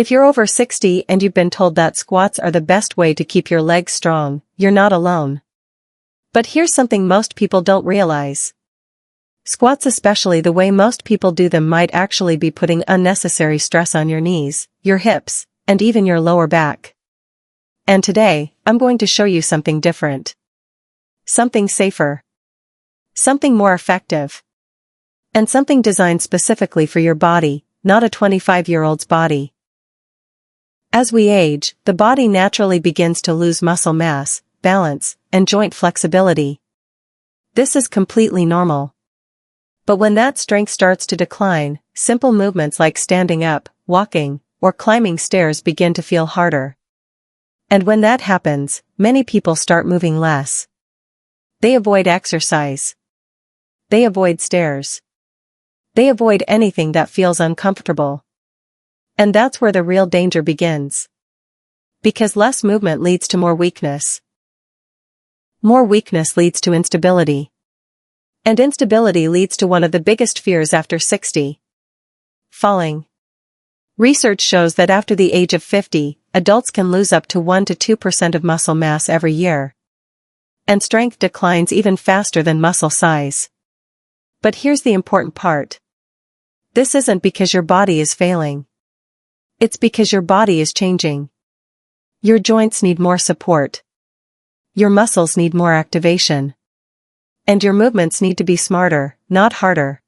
If you're over 60 and you've been told that squats are the best way to keep your legs strong, you're not alone. But here's something most people don't realize. Squats, especially the way most people do them, might actually be putting unnecessary stress on your knees, your hips, and even your lower back. And today, I'm going to show you something different. Something safer. Something more effective. And something designed specifically for your body, not a 25-year-old's body. As we age, the body naturally begins to lose muscle mass, balance, and joint flexibility. This is completely normal. But when that strength starts to decline, simple movements like standing up, walking, or climbing stairs begin to feel harder. And when that happens, many people start moving less. They avoid exercise. They avoid stairs. They avoid anything that feels uncomfortable. And that's where the real danger begins. Because less movement leads to more weakness. More weakness leads to instability. And instability leads to one of the biggest fears after 60. Falling. Research shows that after the age of 50, adults can lose up to 1 to 2% of muscle mass every year. And strength declines even faster than muscle size. But here's the important part. This isn't because your body is failing. It's because your body is changing. Your joints need more support. Your muscles need more activation. And your movements need to be smarter, not harder.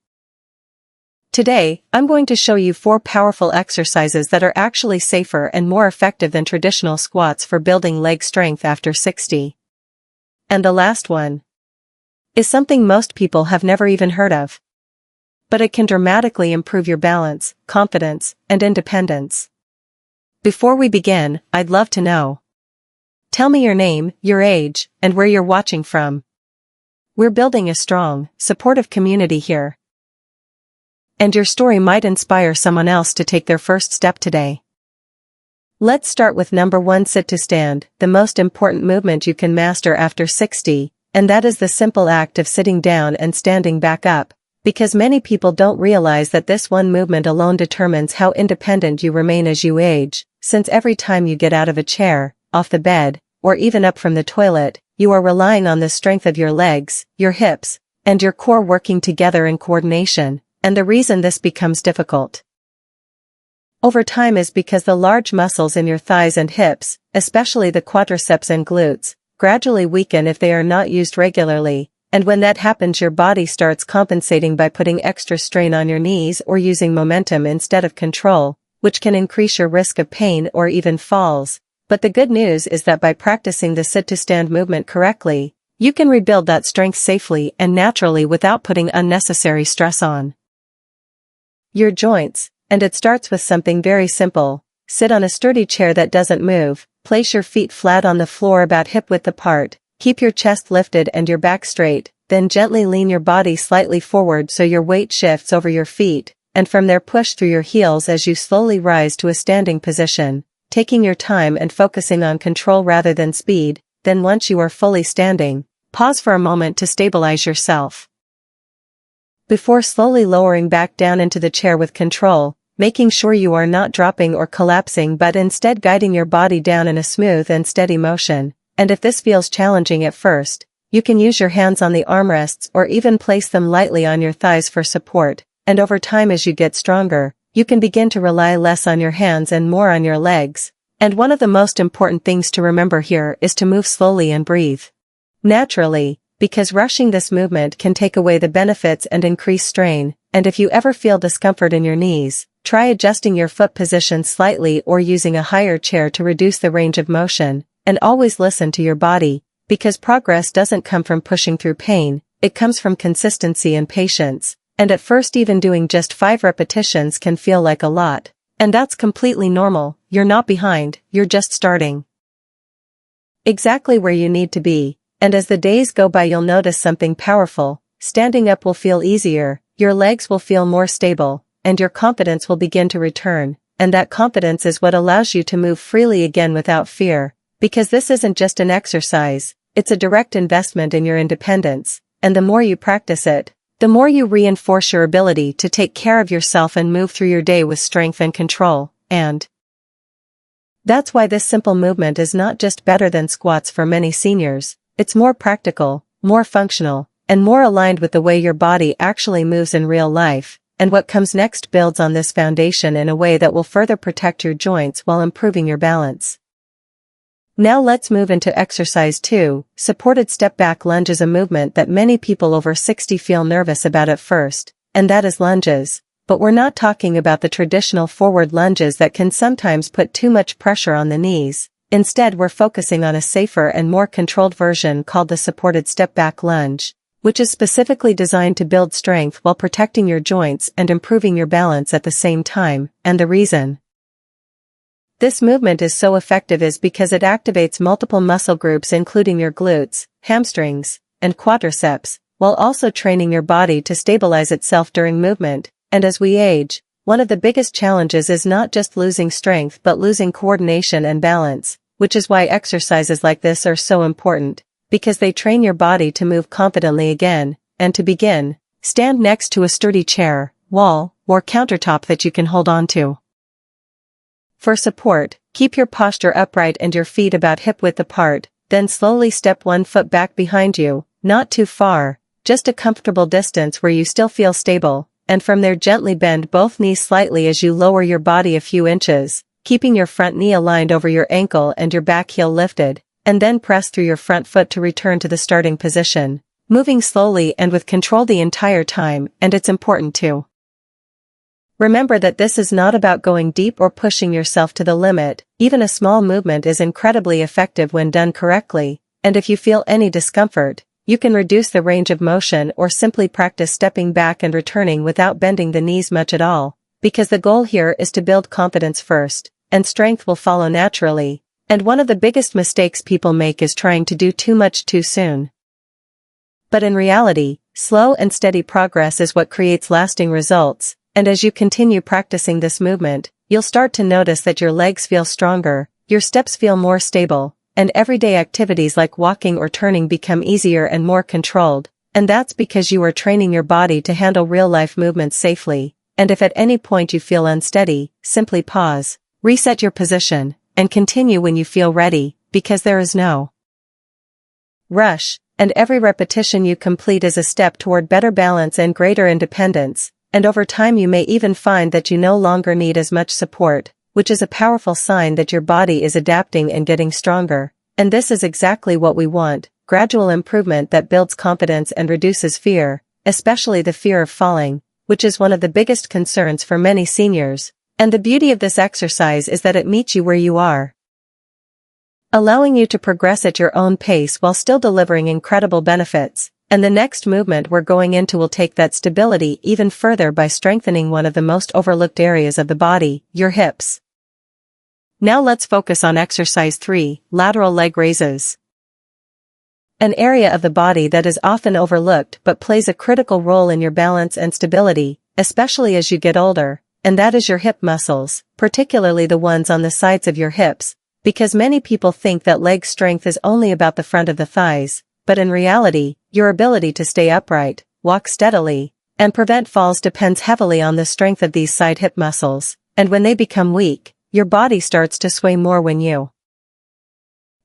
Today, I'm going to show you 4 powerful exercises that are actually safer and more effective than traditional squats for building leg strength after 60. And the last one is something most people have never even heard of. But it can dramatically improve your balance, confidence, and independence. Before we begin, I'd love to know. Tell me your name, your age, and where you're watching from. We're building a strong, supportive community here. And your story might inspire someone else to take their first step today. Let's start with number 1, sit to stand, the most important movement you can master after 60, and that is the simple act of sitting down and standing back up. Because many people don't realize that this one movement alone determines how independent you remain as you age, since every time you get out of a chair, off the bed, or even up from the toilet, you are relying on the strength of your legs, your hips, and your core working together in coordination, and the reason this becomes difficult over time is because the large muscles in your thighs and hips, especially the quadriceps and glutes, gradually weaken if they are not used regularly. And when that happens, your body starts compensating by putting extra strain on your knees or using momentum instead of control, which can increase your risk of pain or even falls. But the good news is that by practicing the sit-to-stand movement correctly, you can rebuild that strength safely and naturally without putting unnecessary stress on your joints. And it starts with something very simple. Sit on a sturdy chair that doesn't move, place your feet flat on the floor about hip-width apart. Keep your chest lifted and your back straight, then gently lean your body slightly forward so your weight shifts over your feet, and from there push through your heels as you slowly rise to a standing position, taking your time and focusing on control rather than speed. Then once you are fully standing, pause for a moment to stabilize yourself. Before slowly lowering back down into the chair with control, making sure you are not dropping or collapsing but instead guiding your body down in a smooth and steady motion. And if this feels challenging at first, you can use your hands on the armrests or even place them lightly on your thighs for support, and over time as you get stronger, you can begin to rely less on your hands and more on your legs. And one of the most important things to remember here is to move slowly and breathe naturally, because rushing this movement can take away the benefits and increase strain. And if you ever feel discomfort in your knees, try adjusting your foot position slightly or using a higher chair to reduce the range of motion. And always listen to your body, because progress doesn't come from pushing through pain, it comes from consistency and patience. And at first even doing just 5 repetitions can feel like a lot. And that's completely normal. You're not behind, you're just starting exactly where you need to be. And as the days go by, you'll notice something powerful. Standing up will feel easier, your legs will feel more stable, and your confidence will begin to return. And that confidence is what allows you to move freely again without fear. Because this isn't just an exercise, it's a direct investment in your independence, and the more you practice it, the more you reinforce your ability to take care of yourself and move through your day with strength and control. And That's why this simple movement is not just better than squats for many seniors, it's more practical, more functional, and more aligned with the way your body actually moves in real life, and what comes next builds on this foundation in a way that will further protect your joints while improving your balance. Now let's move into exercise 2. Supported step back lunge is a movement that many people over 60 feel nervous about at first, and that is lunges. But we're not talking about the traditional forward lunges that can sometimes put too much pressure on the knees. Instead, we're focusing on a safer and more controlled version called the supported step back lunge, which is specifically designed to build strength while protecting your joints and improving your balance at the same time. And the reason this movement is so effective is because it activates multiple muscle groups including your glutes, hamstrings, and quadriceps, while also training your body to stabilize itself during movement. And as we age, one of the biggest challenges is not just losing strength but losing coordination and balance, which is why exercises like this are so important, because they train your body to move confidently again. And to begin, stand next to a sturdy chair, wall, or countertop that you can hold on to. For support, keep your posture upright and your feet about hip-width apart, then slowly step one foot back behind you, not too far, just a comfortable distance where you still feel stable. And from there gently bend both knees slightly as you lower your body a few inches, keeping your front knee aligned over your ankle and your back heel lifted, and then press through your front foot to return to the starting position, moving slowly and with control the entire time. And it's important to remember that this is not about going deep or pushing yourself to the limit. Even a small movement is incredibly effective when done correctly, and if you feel any discomfort, you can reduce the range of motion or simply practice stepping back and returning without bending the knees much at all, because the goal here is to build confidence first, and strength will follow naturally. And one of the biggest mistakes people make is trying to do too much too soon. But in reality, slow and steady progress is what creates lasting results, and as you continue practicing this movement, you'll start to notice that your legs feel stronger, your steps feel more stable, and everyday activities like walking or turning become easier and more controlled. And that's because you are training your body to handle real-life movements safely. And if at any point you feel unsteady, simply pause, reset your position, and continue when you feel ready, because there is no rush, and every repetition you complete is a step toward better balance and greater independence. And over time you may even find that you no longer need as much support, which is a powerful sign that your body is adapting and getting stronger. And this is exactly what we want: gradual improvement that builds confidence and reduces fear, especially the fear of falling, which is one of the biggest concerns for many seniors. And the beauty of this exercise is that it meets you where you are, allowing you to progress at your own pace while still delivering incredible benefits. And the next movement we're going into will take that stability even further by strengthening one of the most overlooked areas of the body, your hips. Now let's focus on exercise 3, lateral leg raises. An area of the body that is often overlooked but plays a critical role in your balance and stability, especially as you get older, and that is your hip muscles, particularly the ones on the sides of your hips, because many people think that leg strength is only about the front of the thighs, but in reality, your ability to stay upright, walk steadily, and prevent falls depends heavily on the strength of these side hip muscles. And when they become weak, your body starts to sway more when you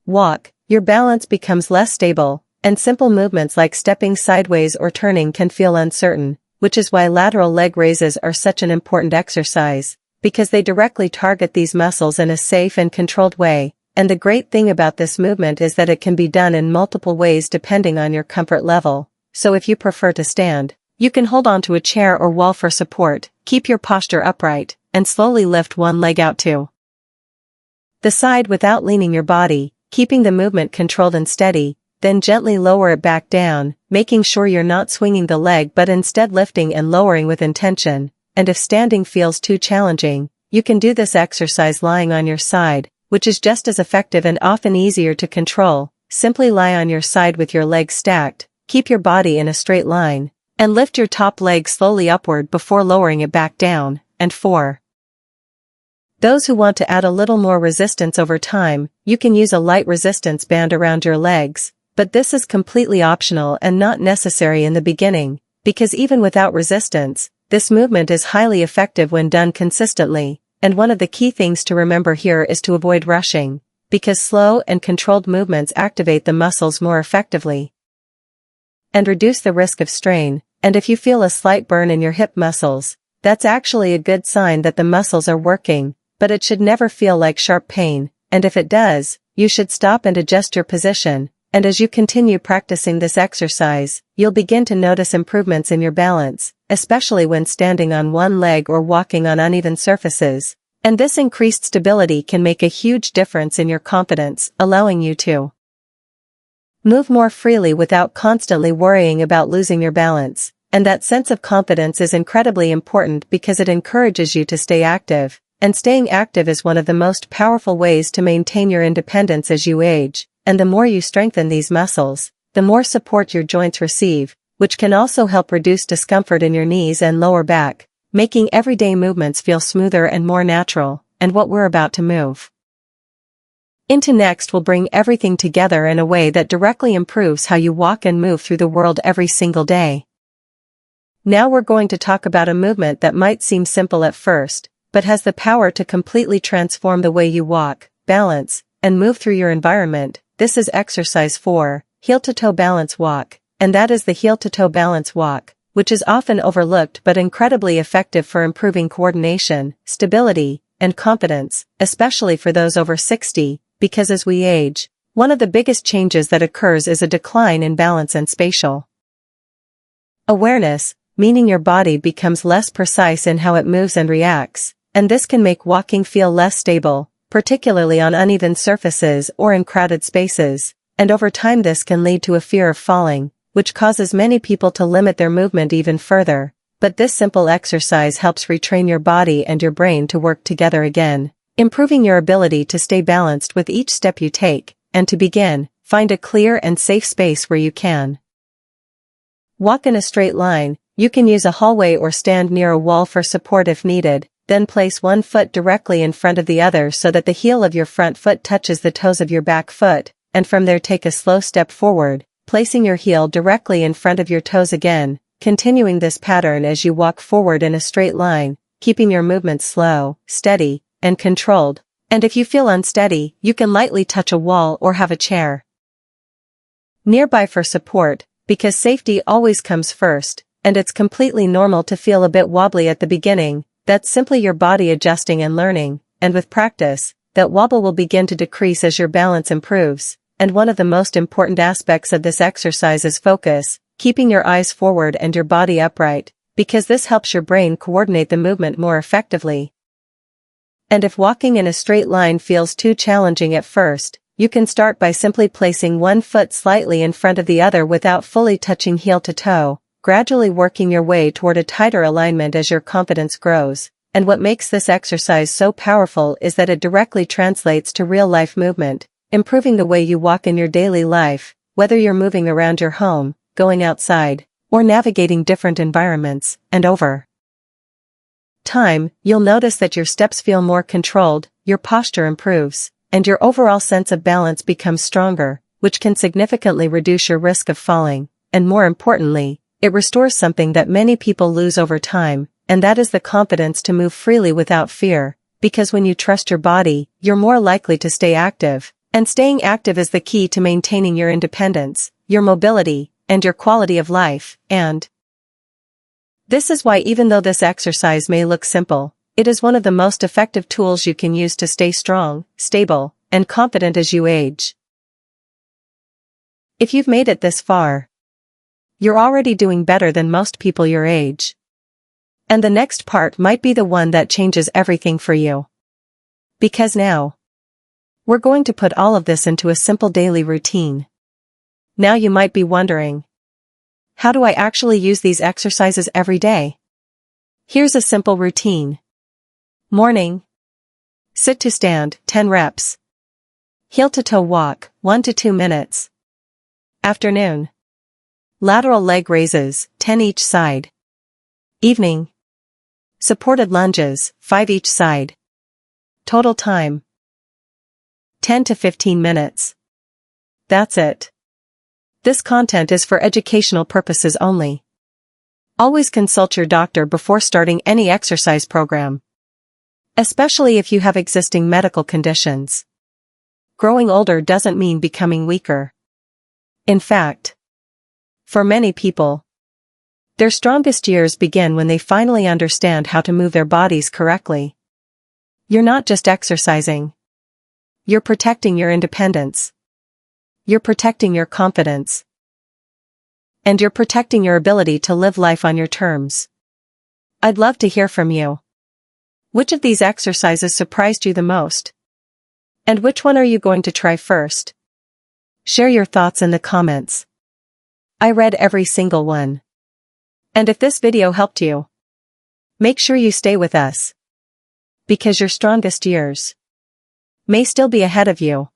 walk, your balance becomes less stable, and simple movements like stepping sideways or turning can feel uncertain, which is why lateral leg raises are such an important exercise, because they directly target these muscles in a safe and controlled way. And the great thing about this movement is that it can be done in multiple ways depending on your comfort level. So if you prefer to stand, you can hold onto a chair or wall for support, keep your posture upright, and slowly lift one leg out to the side without leaning your body, keeping the movement controlled and steady, then gently lower it back down, making sure you're not swinging the leg but instead lifting and lowering with intention. And if standing feels too challenging, you can do this exercise lying on your side, which is just as effective and often easier to control. Simply lie on your side with your legs stacked, keep your body in a straight line, and lift your top leg slowly upward before lowering it back down. And for those who want to add a little more resistance over time, you can use a light resistance band around your legs, but this is completely optional and not necessary in the beginning, because even without resistance, this movement is highly effective when done consistently. and one of the key things to remember here is to avoid rushing, because slow and controlled movements activate the muscles more effectively and reduce the risk of strain. And if you feel a slight burn in your hip muscles, that's actually a good sign that the muscles are working, but it should never feel like sharp pain, and if it does, you should stop and adjust your position. And as you continue practicing this exercise, you'll begin to notice improvements in your balance, especially when standing on one leg or walking on uneven surfaces. And this increased stability can make a huge difference in your confidence, allowing you to move more freely without constantly worrying about losing your balance. And that sense of confidence is incredibly important because it encourages you to stay active. And staying active is one of the most powerful ways to maintain your independence as you age. And the more you strengthen these muscles, the more support your joints receive, which can also help reduce discomfort in your knees and lower back, making everyday movements feel smoother and more natural. And what we're about to move into next will bring everything together in a way that directly improves how you walk and move through the world every single day. Now we're going to talk about a movement that might seem simple at first, but has the power to completely transform the way you walk, balance, and move through your environment. This is exercise 4, heel-to-toe balance walk, and that is the heel-to-toe balance walk, which is often overlooked but incredibly effective for improving coordination, stability, and confidence, especially for those over 60, because as we age, one of the biggest changes that occurs is a decline in balance and spatial awareness, meaning your body becomes less precise in how it moves and reacts, and this can make walking feel less stable, particularly on uneven surfaces or in crowded spaces, and over time this can lead to a fear of falling, which causes many people to limit their movement even further. But this simple exercise helps retrain your body and your brain to work together again, improving your ability to stay balanced with each step you take. And to begin, find a clear and safe space where you can walk in a straight line. You can use a hallway or stand near a wall for support if needed. Then place one foot directly in front of the other so that the heel of your front foot touches the toes of your back foot, and from there take a slow step forward, placing your heel directly in front of your toes again, continuing this pattern as you walk forward in a straight line, keeping your movement slow, steady, and controlled. And if you feel unsteady, you can lightly touch a wall or have a chair nearby for support, because safety always comes first, and it's completely normal to feel a bit wobbly at the beginning. That's simply your body adjusting and learning, and with practice, that wobble will begin to decrease as your balance improves. And one of the most important aspects of this exercise is focus, keeping your eyes forward and your body upright, because this helps your brain coordinate the movement more effectively. And if walking in a straight line feels too challenging at first, you can start by simply placing one foot slightly in front of the other without fully touching heel to toe, gradually working your way toward a tighter alignment as your confidence grows. And what makes this exercise so powerful is that it directly translates to real-life movement, improving the way you walk in your daily life, whether you're moving around your home, going outside, or navigating different environments. And over time, you'll notice that your steps feel more controlled, your posture improves, and your overall sense of balance becomes stronger, which can significantly reduce your risk of falling. And more importantly, it restores something that many people lose over time, and that is the confidence to move freely without fear, because when you trust your body, you're more likely to stay active, and staying active is the key to maintaining your independence, your mobility, and your quality of life. And this is why, even though this exercise may look simple, it is one of the most effective tools you can use to stay strong, stable, and confident as you age. If you've made it this far, you're already doing better than most people your age. And the next part might be the one that changes everything for you. Because now, we're going to put all of this into a simple daily routine. Now you might be wondering, how do I actually use these exercises every day? Here's a simple routine. Morning. Sit to stand, 10 reps. Heel to toe walk, 1 to 2 minutes. Afternoon. Lateral leg raises, 10 each side. Evening. Supported lunges, 5 each side. Total time. 10 to 15 minutes. That's it. This content is for educational purposes only. Always consult your doctor before starting any exercise program. especially if you have existing medical conditions. Growing older doesn't mean becoming weaker. In fact, for many people, their strongest years begin when they finally understand how to move their bodies correctly. You're not just exercising. You're protecting your independence. You're protecting your confidence. And you're protecting your ability to live life on your terms. I'd love to hear from you. Which of these exercises surprised you the most? And which one are you going to try first? Share your thoughts in the comments. I read every single one. And if this video helped you, make sure you stay with us. Because your strongest years may still be ahead of you.